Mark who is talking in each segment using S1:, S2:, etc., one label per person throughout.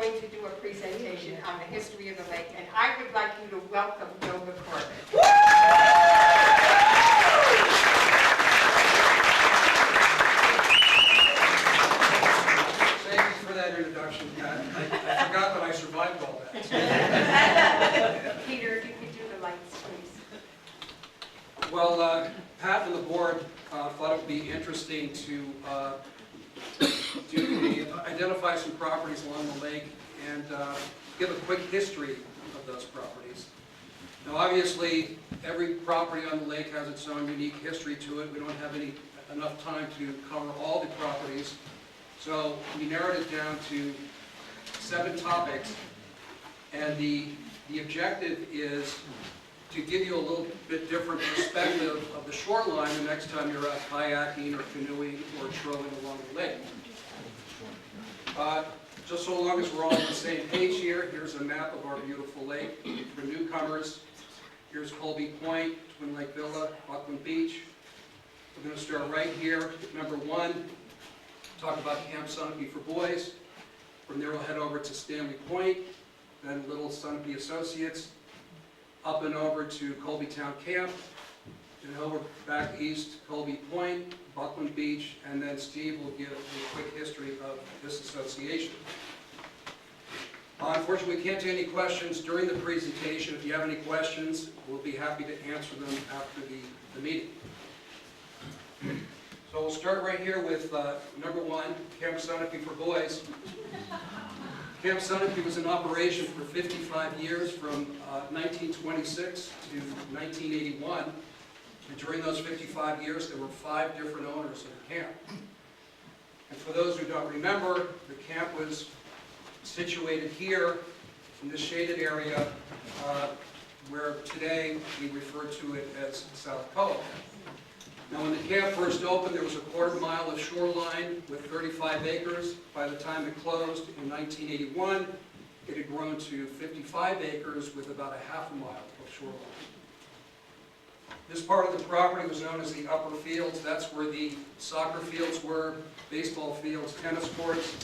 S1: going to do a presentation on the history of the lake, and I would like you to welcome Nova Corbett.
S2: Thank you for that introduction, Pat. I forgot that I survived all that.
S1: Peter, if you could do the lights, please.
S2: Well, Pat and the board thought it would be interesting to identify some properties along the lake and give a quick history of those properties. Now, obviously, every property on the lake has its own unique history to it. We don't have enough time to cover all the properties, so we narrowed it down to 7 topics, and the objective is to give you a little bit different perspective of the shoreline the next time you're out kayaking or canoeing or trolling along the lake. Just so long as we're all on the same page here, here's a map of our beautiful lake. For newcomers, here's Colby Point, Twin Lake Villa, Buckland Beach. We're going to start right here at number 1, talk about Camp Sunapee for boys. From there we'll head over to Stanley Point, then Little Sunapee Associates, up and over to Colbytown Camp, and over back east, Colby Point, Buckland Beach, and then Steve will give a quick history of this association. Unfortunately, we can't take any questions during the presentation. If you have any questions, we'll be happy to answer them after the meeting. So we'll start right here with number 1, Camp Sunapee for boys. Camp Sunapee was in operation for 55 years, from 1926 to 1981. And during those 55 years, there were 5 different owners of the camp. And for those who don't remember, the camp was situated here in this shaded area where today we refer to it as South Cove. Now, when the camp first opened, there was a quarter mile of shoreline with 35 acres. By the time it closed in 1981, it had grown to 55 acres with about a half a mile of shoreline. This part of the property was known as the upper fields. That's where the soccer fields were, baseball fields, tennis courts.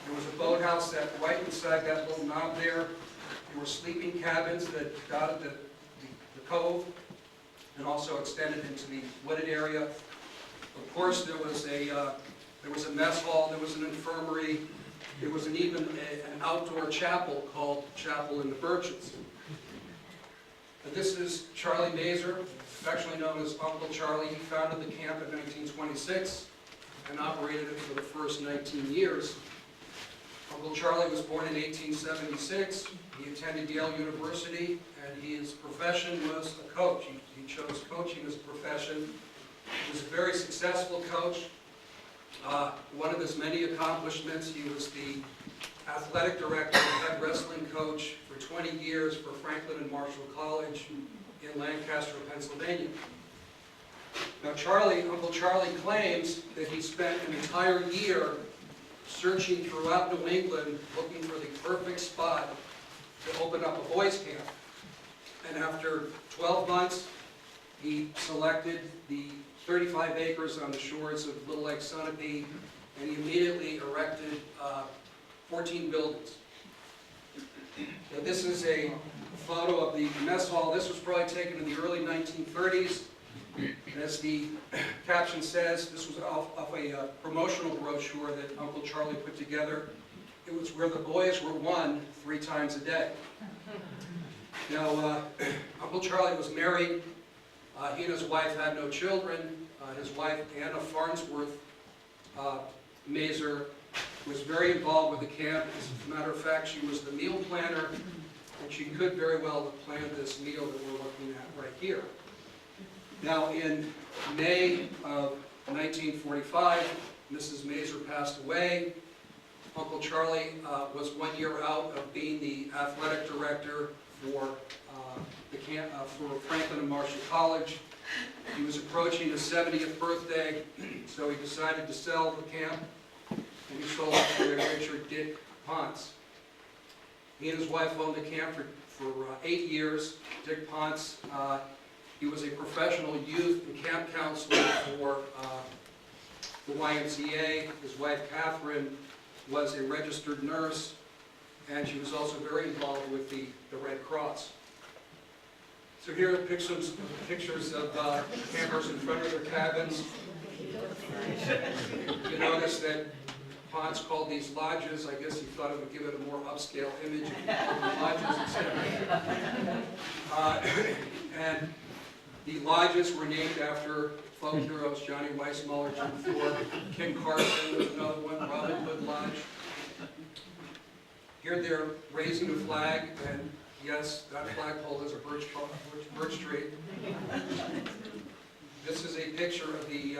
S2: There was a boathouse that right inside that little knob there. There were sleeping cabins that dotted the cove and also extended into the wooded area. Of course, there was a mess hall, there was an infirmary, there was even an outdoor chapel called Chapel in the Birches. This is Charlie Mazer, affectionately known as Uncle Charlie. He founded the camp in 1926 and operated it for the first 19 years. Uncle Charlie was born in 1876. He attended Yale University, and his profession was a coach. He chose coaching as a profession. He was a very successful coach. One of his many accomplishments, he was the athletic director and head wrestling coach for 20 years for Franklin and Marshall College in Lancaster, Pennsylvania. Now Uncle Charlie claims that he spent an entire year searching throughout New England looking for the perfect spot to open up a boys' camp. And after 12 months, he selected the 35 acres on the shores of Little Lake Sunapee, and he immediately erected 14 buildings. Now, this is a photo of the mess hall. This was probably taken in the early 1930s. And as the caption says, this was off a promotional brochure that Uncle Charlie put together. It was where the boys were won 3 times a day. Now, Uncle Charlie was married. He and his wife had no children. His wife, Anna Farnsworth Mazer, was very involved with the camp. As a matter of fact, she was the meal planner, and she could very well have planned this meal that we're looking at right here. Now, in May of 1945, Mrs. Mazer passed away. Uncle Charlie was 1 year out of being the athletic director for the camp for Franklin and Marshall College. He was approaching his 70th birthday, so he decided to sell the camp, and he sold it to Richard Dick Ponce. He and his wife owned the camp for 8 years. Dick Ponce, he was a professional youth and camp counselor for the YMCA. His wife, Catherine, was a registered nurse, and she was also very involved with the Red Cross. So here are pictures of campers in front of their cabins. You notice that Ponce called these lodges. I guess he thought it would give it a more upscale image if he called them lodges instead. And the lodges were named after folk heroes: Johnny Weissmuller, Jim Thorpe, Ken Carson was another one, Robin Hood Lodge. Here they're raising a flag, and yes, that flagpole is a birch tree. This is a picture of the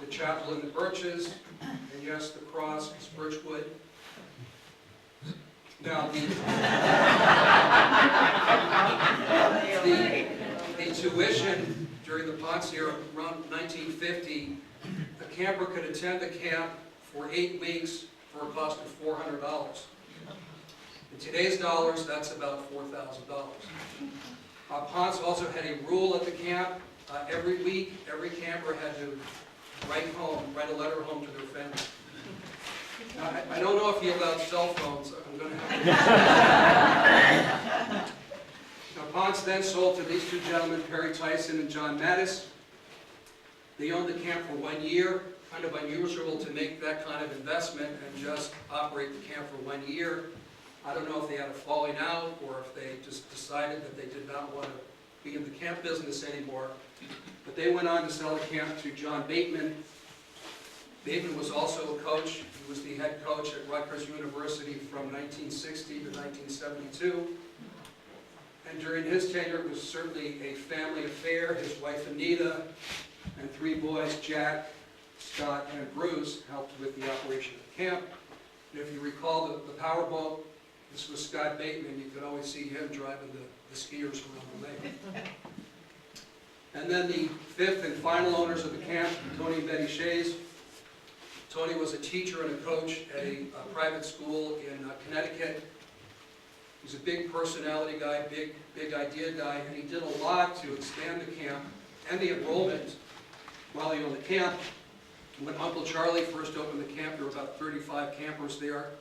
S2: chapel in the birches, and yes, the cross is birchwood. Now, the tuition during the Ponce era, around 1950, a camper could attend the camp for 8 weeks for a cost of $400. In today's dollars, that's about $4,000. Ponce also had a rule at the camp. Every week, every camper had to write a letter home to their family. Now, I don't know if he allowed cell phones. I'm going to have to... Now, Ponce then sold to these two gentlemen, Perry Tyson and John Mattis. They owned the camp for 1 year. Kind of unusual to make that kind of investment and just operate the camp for 1 year. I don't know if they had a falling out or if they just decided that they did not want to be in the camp business anymore. But they went on to sell the camp to John Bateman. Bateman was also a coach. He was the head coach at Rutgers University from 1960 to 1972. And during his tenure, it was certainly a family affair. His wife Anita and 3 boys, Jack, Scott, and Bruce, helped with the operation of the camp. And if you recall the powerboat, this was Scott Bateman. You could always see him driving the skiers around the lake. And then the 5th and final owners of the camp, Tony and Betty Shays. Tony was a teacher and a coach at a private school in Connecticut. He was a big personality guy, big idea guy, and he did a lot to expand the camp and the enrollment while he owned the camp. When Uncle Charlie first opened the camp, there were about 35 campers there.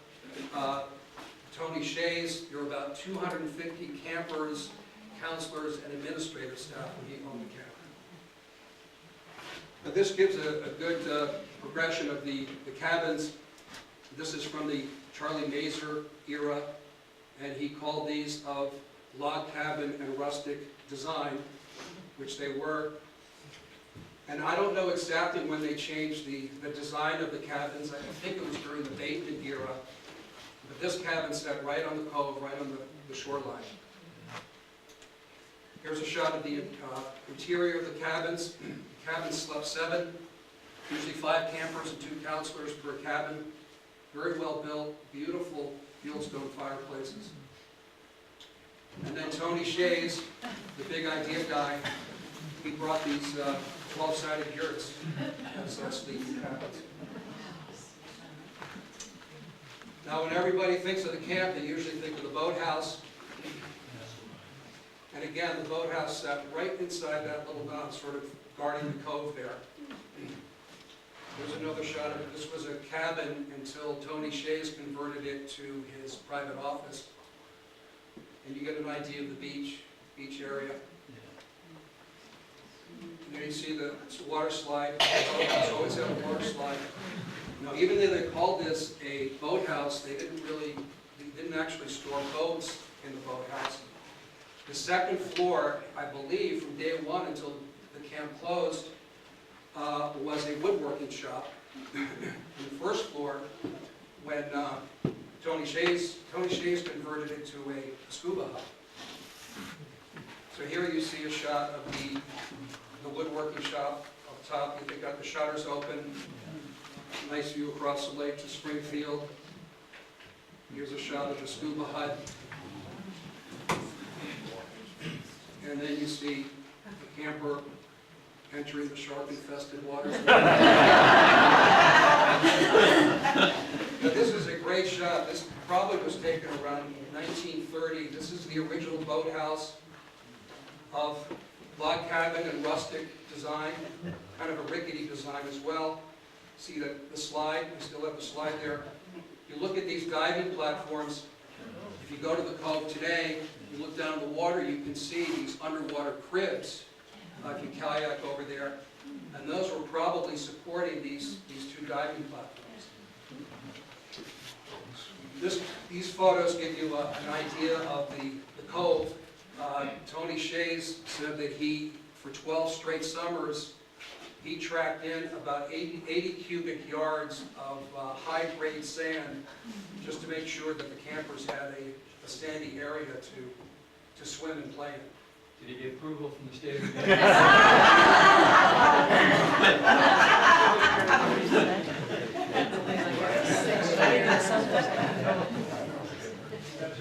S2: Tony Shays, there were about 250 campers, counselors, and administrative staff when he owned the camp. Now, this gives a good progression of the cabins. This is from the Charlie Mazer era, and he called these of log cabin and rustic design, which they were. And I don't know exactly when they changed the design of the cabins. I think it was during the Bateman era. But this cabin sat right on the cove, right on the shoreline. Here's a shot of the interior of the cabins. The cabins slept 7, usually 5 campers and 2 counselors per cabin. Very well built, beautiful fieldstone fireplaces. And then Tony Shays, the big idea guy, he brought these 12-sided yurts as sleeping cabins. Now, when everybody thinks of the camp, they usually think of the boathouse. And again, the boathouse sat right inside that little mound, sort of guarding the cove there. There's another shot of it. This was a cabin until Tony Shays converted it to his private office. And you get an idea of the beach area. And there you see the water slide. The boathouse always had a water slide. Now, even though they called this a boathouse, they didn't actually store boats in the boathouse. The second floor, I believe, from day 1 until the camp closed, was a woodworking shop. And the first floor, when Tony Shays converted it to a scuba hut. So here you see a shot of the woodworking shop up top. They got the shutters open. Nice view across the lake to Springfield. Here's a shot of the scuba hut. And then you see the camper entering the shark-infested waters. Now, this is a great shot. This probably was taken around 1930. This is the original boathouse of log cabin and rustic design, kind of a rickety design as well. See the slide? We still have the slide there. You look at these diving platforms. you go to the cove today, you look down at the water, you can see these underwater cribs. If you kayak over there, and those were probably supporting these two diving platforms. These photos give you an idea of the cove. Tony Shays said that for 12 straight summers, he tracked in about 80 cubic yards of high-grade sand just to make sure that the campers had a sandy area to swim and play in.
S3: Did he get approval from the state of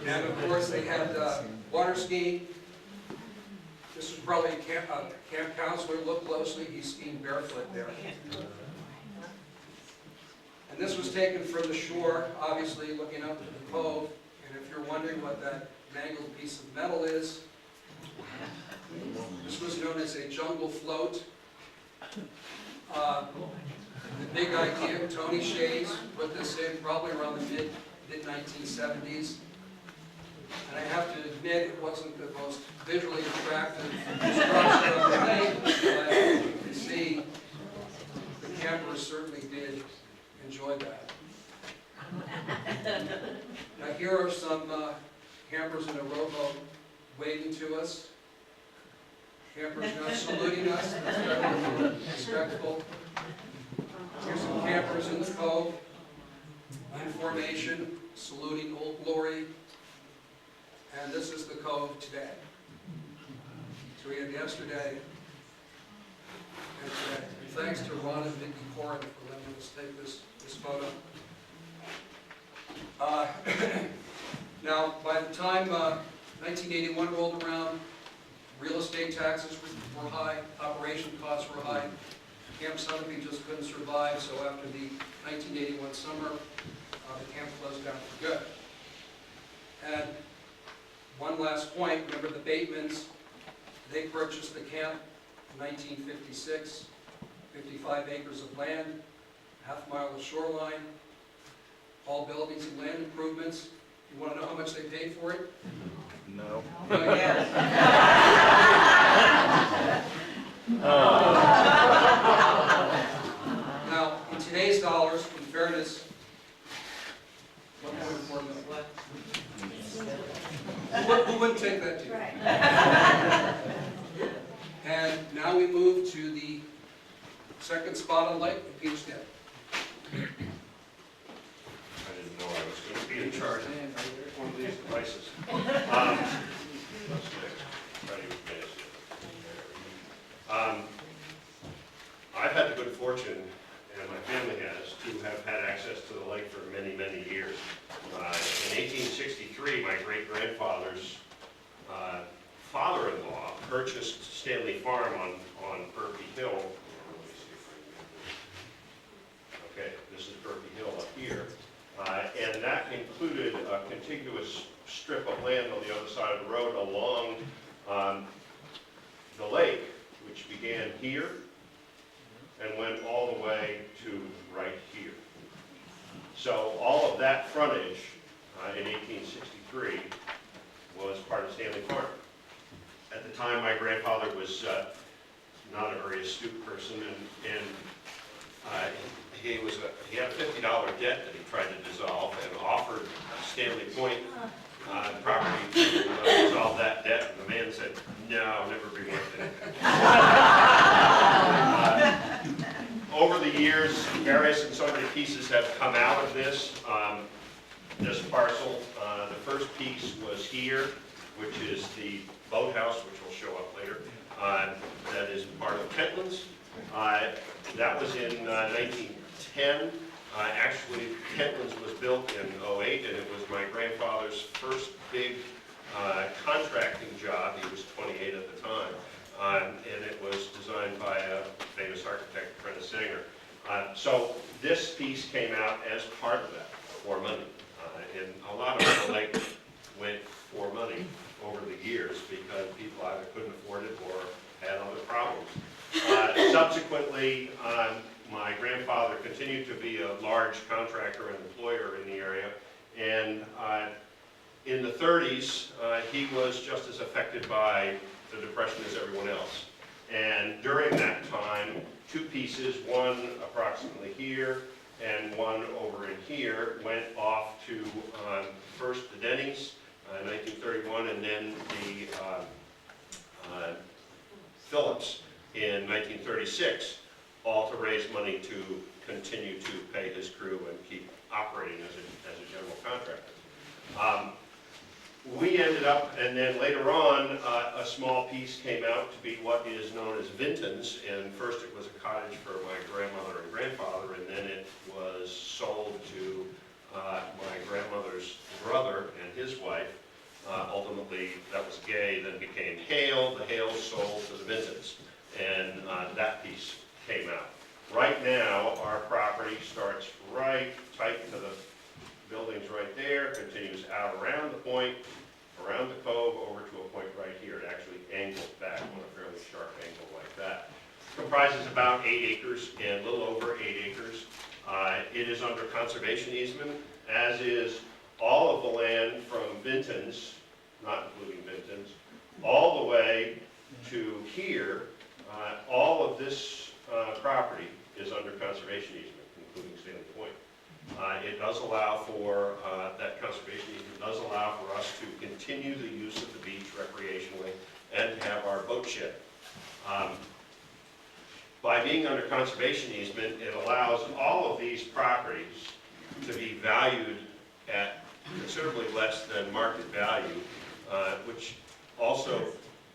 S2: And of course, they had water skiing. This was probably a camp counselor. Look closely, he's skiing barefoot there. And this was taken from the shore, obviously looking up into the cove. And if you're wondering what that mangled piece of metal is, this was known as a jungle float. The big idea, Tony Shays put this in probably around the mid-1970s. And I have to admit, it wasn't the most visually attractive structure of the lake, but you can see the campers certainly did enjoy that. Now here are some campers in a rowboat waving to us. Campers now saluting us, respectful. Here's some campers in the cove, in formation, saluting Old Glory. And this is the cove today. So we had yesterday and today. And thanks to Ron and Vicki Corin for letting us take this photo. Now, by the time 1981 rolled around, real estate taxes were high, operation costs were high. Camp Sunapee just couldn't survive, so after the 1981 summer, the camp closed down for good. And one last point, remember the Batemans, they purchased the camp in 1956, 55 acres of land, half-mile of shoreline, all buildings and land improvements. You want to know how much they paid for it?
S4: No.
S2: Now, in today's dollars, in fairness, 1.4 million. Who wouldn't take that deal? Right. And now we move to the second spot on lake, the Peach Den.
S5: I didn't know I was going to be in charge of one of these devices. I've had the good fortune, and my family has, to have had access to the lake for many, many years. In 1863, my great-grandfather's father-in-law purchased Stanley Farm on Burpee Hill. Let me see if I can. Okay, this is Burpee Hill up here. And that included a contiguous strip of land on the other side of the road along the lake, which began here and went all the way to right here. So all of that frontage in 1863 was part of Stanley Farm. At the time, my grandfather was not a very astute person, and he had a $50 debt that he tried to dissolve and offered Stanley Point property to resolve that debt, and the man said, "No, never be worth it." Over the years, various and sundry pieces have come out of this parcel. The first piece was here, which is the Boathouse, which will show up later. That is part of Kentland's. That was in 1910. Actually, Kentland's was built in 08, and it was my grandfather's first big contracting job. He was 28 at the time. And it was designed by a famous architect, Prentice Sanger. So this piece came out as part of that, for money. And a lot of the lake went for money over the years because people either couldn't afford it or had other problems. Subsequently, my grandfather continued to be a large contractor and employer in the area, and In the 30s, he was just as affected by the Depression as everyone else. And during that time, two pieces, one approximately here and one over in here, went off to first the Denny's in 1931 and then the Phillips in 1936, all to raise money to continue to pay his crew and keep operating as a general contractor. We ended up, and then later on, a small piece came out to be what is known as Vinton's, and first it was a cottage for my grandmother and grandfather, and then it was sold to my grandmother's brother and his wife. Ultimately, that was Gay, then became Hale. The Hales sold to the Vinton's, and that piece came out. Right now, our property starts right tight to the buildings right there, continues out around the point, around the cove, over to a point right here. It actually angles back on a fairly sharp angle like that. Comprises about 8 acres and a little over 8 acres. It is under conservation easement, as is all of the land from Vinton's, not including Vinton's, all the way to here. All of this property is under conservation easement, including Stanley Point. It does allow for, that conservation easement does allow for us to continue the use of the beach recreationally and to have our boat shed. By being under conservation easement, it allows all of these properties to be valued at considerably less than market value, which also,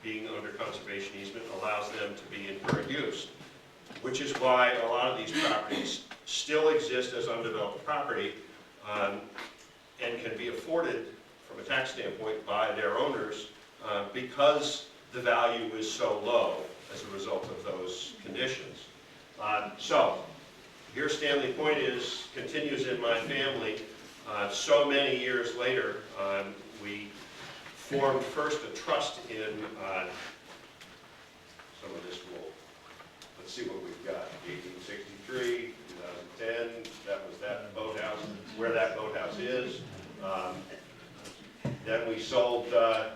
S5: being under conservation easement, allows them to be in current use, which is why a lot of these properties still exist as undeveloped property and can be afforded from a tax standpoint by their owners because the value is so low as a result of those conditions. So here Stanley Point continues in my family. So many years later, we formed first a trust in some of this rule. Let's see what we've got. 1863, 2010, that was that boathouse, where that boathouse is. Then we sold the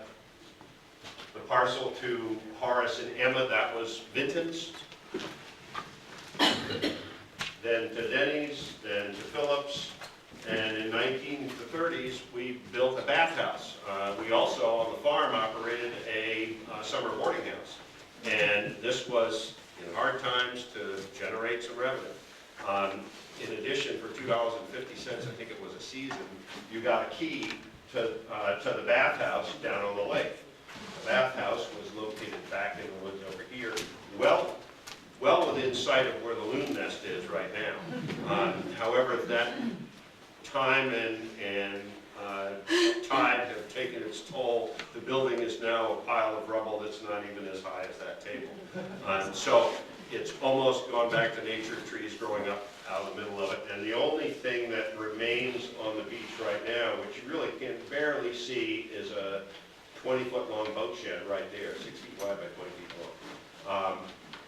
S5: parcel to Horace and Emma, that was Vinton's. Then to Denny's, then to Phillips, and in 1930s we built a bathhouse. We also on the farm operated a summer boarding house, and this was in hard times to generate some revenue. In addition, for $2.50, I think it was a season, you got a key to the bathhouse down on the lake. The bathhouse was located back in the woods over here, well within sight of where the loon nest is right now. However, that time and tide have taken its toll. The building is now a pile of rubble that's not even as high as that table. So it's almost gone back to nature, trees growing up out of the middle of it. And the only thing that remains on the beach right now, which you really can barely see, is a 20-foot long boat shed right there, 6 feet wide by 20 feet long.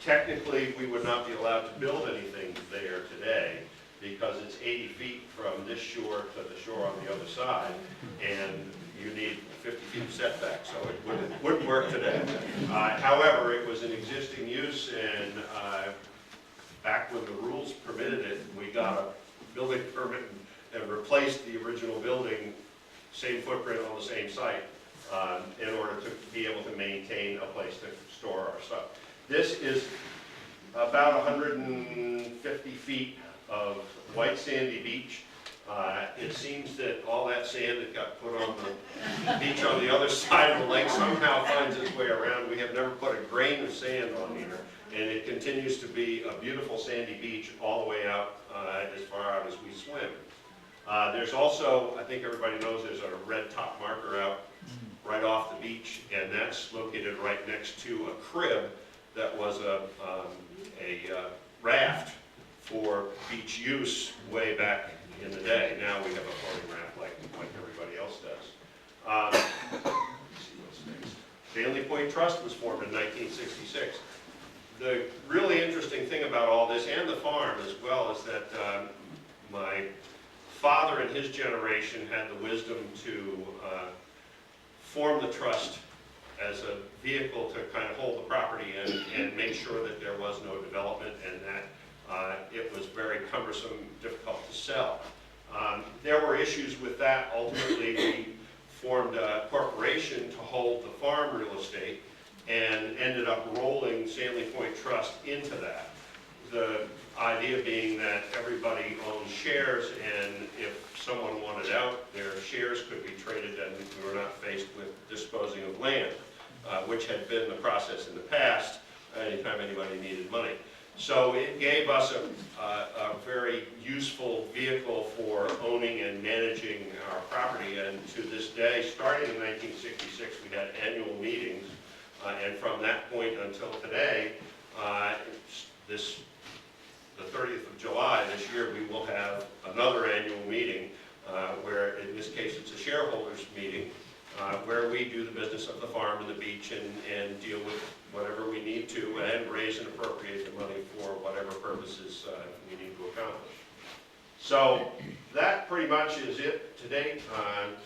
S5: Technically, we would not be allowed to build anything there today because it's 80 feet from this shore to the shore on the other side, and you need 50 feet of setback, so it wouldn't work today. However, it was an existing use, and back when the rules permitted it, we got a building permit and replaced the original building, same footprint on the same site, in order to be able to maintain a place to store our stuff. This is about 150 feet of white sandy beach. It seems that all that sand that got put on the beach on the other side of the lake somehow finds its way around. We have never put a grain of sand on here, and it continues to be a beautiful sandy beach all the way out as far out as we swim. There's also, I think everybody knows, there's a red top marker out right off the beach, and that's located right next to a crib that was a raft for beach use way back in the day. Now we have a floating raft like everybody else does. Let's see what's next. Stanley Point Trust was formed in 1966. The really interesting thing about all this, and the farm as well, is that my father and his generation had the wisdom to form the trust as a vehicle to kind of hold the property and make sure that there was no development and that it was very cumbersome, difficult to sell. There were issues with that. Ultimately, we formed a corporation to hold the farm real estate and ended up rolling Stanley Point Trust into that. The idea being that everybody owned shares, and if someone wanted out, their shares could be traded and we were not faced with disposing of land, which had been the process in the past anytime anybody needed money. So it gave us a very useful vehicle for owning and managing our property, and to this day, starting in 1966, we had annual meetings, and from that point until today, the 30th of July this year, we will have another annual meeting where, in this case, it's a shareholders meeting, where we do the business of the farm and the beach and deal with whatever we need to and raise and appropriate the money for whatever purposes we need to accomplish. So that pretty much is it to date.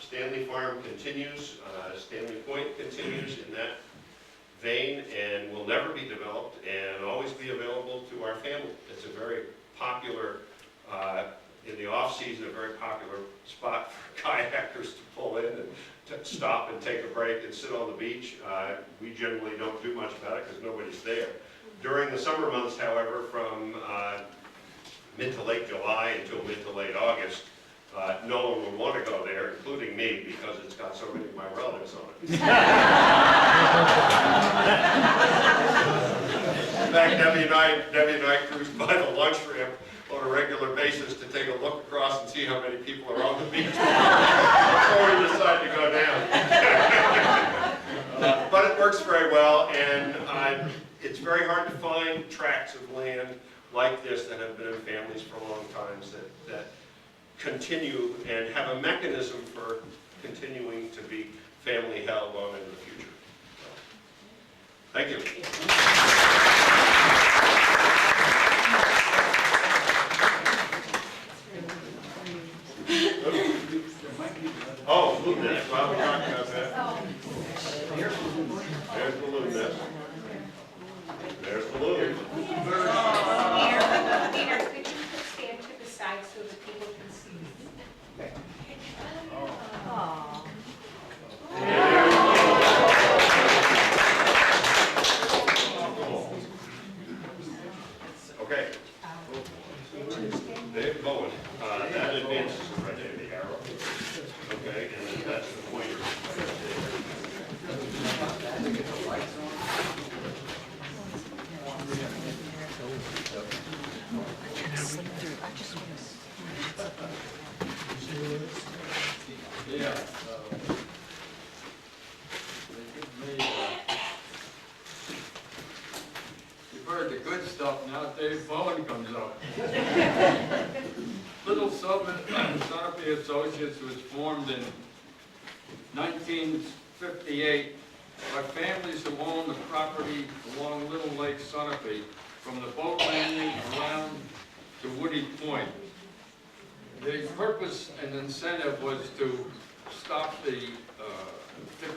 S5: Stanley Farm continues, Stanley Point continues in that vein and will never be developed and always be available to our family. It's a very popular, in the off-season, a very popular spot for kayakers to pull in and to stop and take a break and sit on the beach. We generally don't do much about it because nobody's there. During the summer months, however, from mid to late July until mid to late August, no one would want to go there, including me, because it's got so many of my relatives on it. In fact, Debbie and I cruised by the lunch ramp on a regular basis to take a look across and see how many people are on the beach before we decide to go down. But it works very well, and it's very hard to find tracts of land like this that have been in families for long times that continue and have a mechanism for continuing to be family held on into the future. So, thank you. Oh, balloon nest. Well, we talked about that. There's the balloon nest. There's the balloon.
S1: Peter, could you stand to the side so that people can see you?
S5: Okay. Dave Bowen. That advances right there, the arrow. Okay, and then that's the pointer.
S3: Yeah. You've heard the good stuff, now Dave Bowen comes up. Little Sunapee Associates was formed in 1958 by families who owned the property along Little Lake Sunapee from the boat landing around to Woody Point. The purpose and incentive was to stop to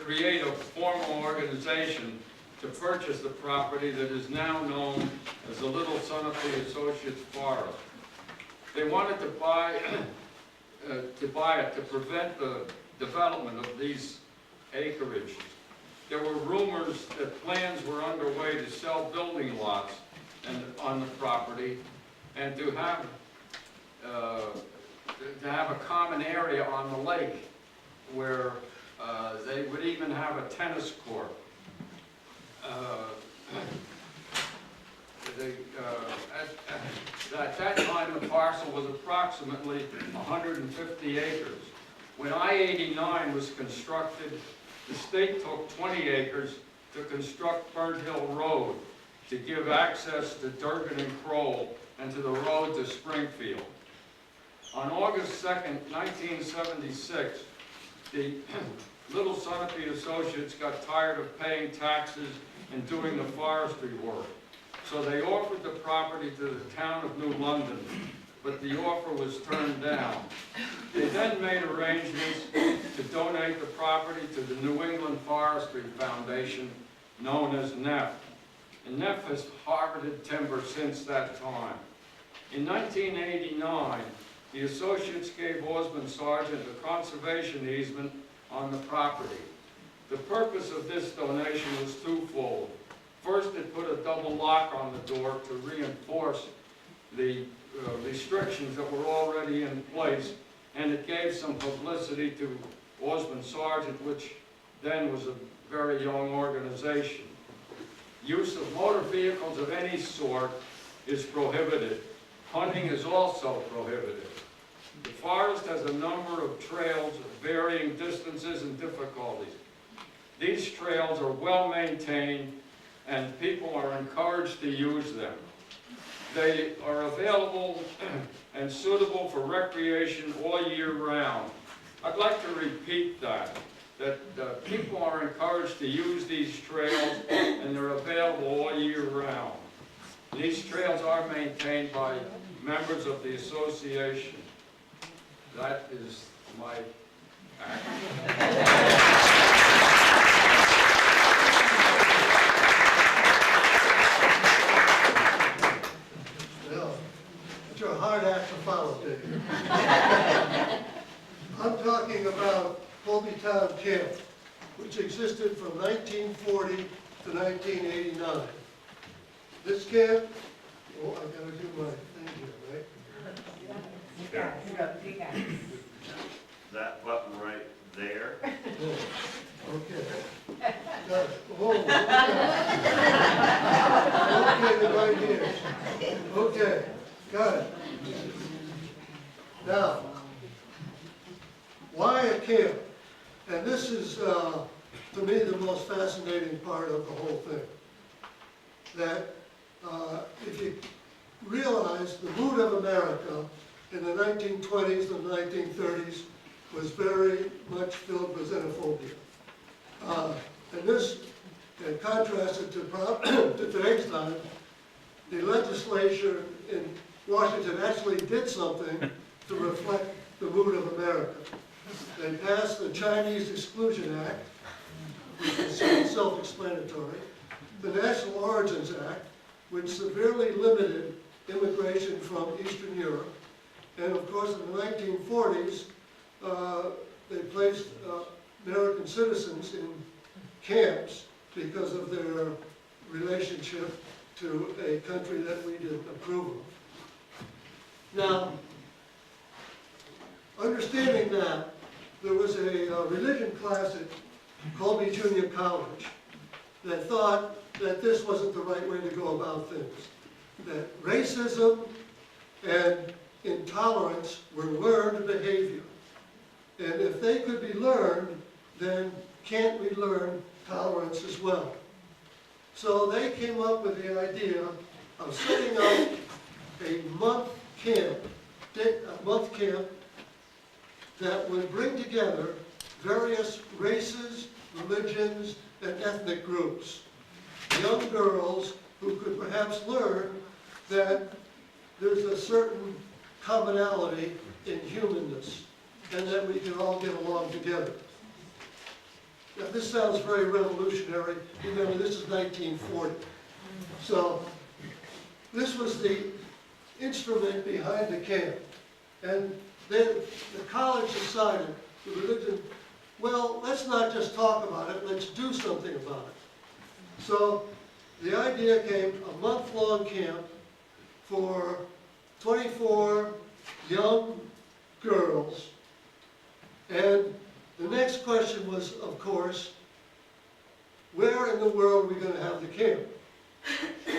S3: create a formal organization to purchase the property that is now known as the Little Sunapee Associates Forest. They wanted to buy it to prevent the development of these acreages. There were rumors that plans were underway to sell building lots on the property and to have a common area on the lake where they would even have a tennis court. At that time, the parcel was approximately 150 acres. When I-89 was constructed, the state took 20 acres to construct Burnt Hill Road to give access to Durgan and Kroll and to the road to Springfield. On August 2nd, 1976, the Little Sunapee Associates got tired of paying taxes and doing the forestry work. So they offered the property to the town of New London, but the offer was turned down. then made arrangements to donate the property to the New England Forestry Foundation, known as NEF. And NEF has harvested timber since that time. In 1989, the associates gave Osmond Sargent a conservation easement on the property. The purpose of this donation was twofold. First, it put a double lock on the door to reinforce the restrictions that were already in place, and it gave some publicity to Osmond Sargent, which then was a very young organization. Use of motor vehicles of any sort is prohibited. Hunting is also prohibited. The forest has a number of trails of varying distances and difficulties. These trails are well maintained and people are encouraged to use them. They are available and suitable for recreation all year round. I'd like to repeat that people are encouraged to use these trails and they're available all year round. These trails are maintained by members of the association. That is my act.
S4: Well, it's a hard act to follow, Dave. I'm talking about Colbytown Camp, which existed from 1940 to 1989. This camp, oh, I gotta do my thing here, right?
S5: That button right there.
S4: Oh, okay. Got it. Oh, okay, right here. Okay, got it. Now, why a camp? And this is, to me, the most fascinating part of the whole thing. That if you realize the mood of America in the 1920s and 1930s was very much filled with xenophobia. And this, in contrast to today's time, the legislature in Washington actually did something to reflect the mood of America. They passed the Chinese Exclusion Act, which is self-explanatory, the National Origins Act, which severely limited immigration from Eastern Europe, and of course in the 1940s, they placed American citizens in camps because of their relationship to a country that we didn't approve of. Now, understanding that, there was a religion class at Colby Junior College that thought that this wasn't the right way to go about things. That racism and intolerance were learned behavior. And if they could be learned, then can't we learn tolerance as well? So they came up with the idea of setting up a month camp that would bring together various races, religions, and ethnic groups. Young girls who could perhaps learn that there's a certain commonality in humanness and that we can all get along together. Now, this sounds very revolutionary. Remember, this is 1940. So this was the instrument behind the camp. And then the college decided, the religion, well, let's not just talk about it, let's do something about it. So the idea came a month-long camp for 24 young girls. And the next question was, of course, where in the world are we going to have the camp?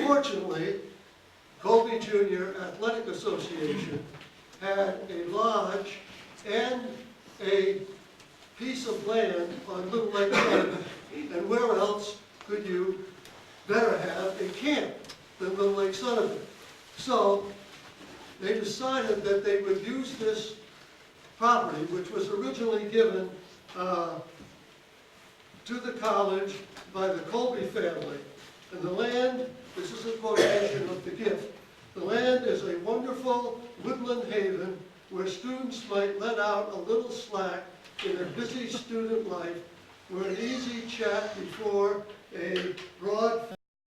S4: Fortunately, Colby Junior Athletic Association had a lodge and a piece of land on Little Lake Sunapee. And where else could you better have a camp than Little Lake Sunapee? So they decided that they would use this property, which was originally given to the college by the Colby family. And the land, this is a quotation of the gift, the land is a wonderful woodland haven where students might let out a little slack in their busy student life, where an easy chat before a broad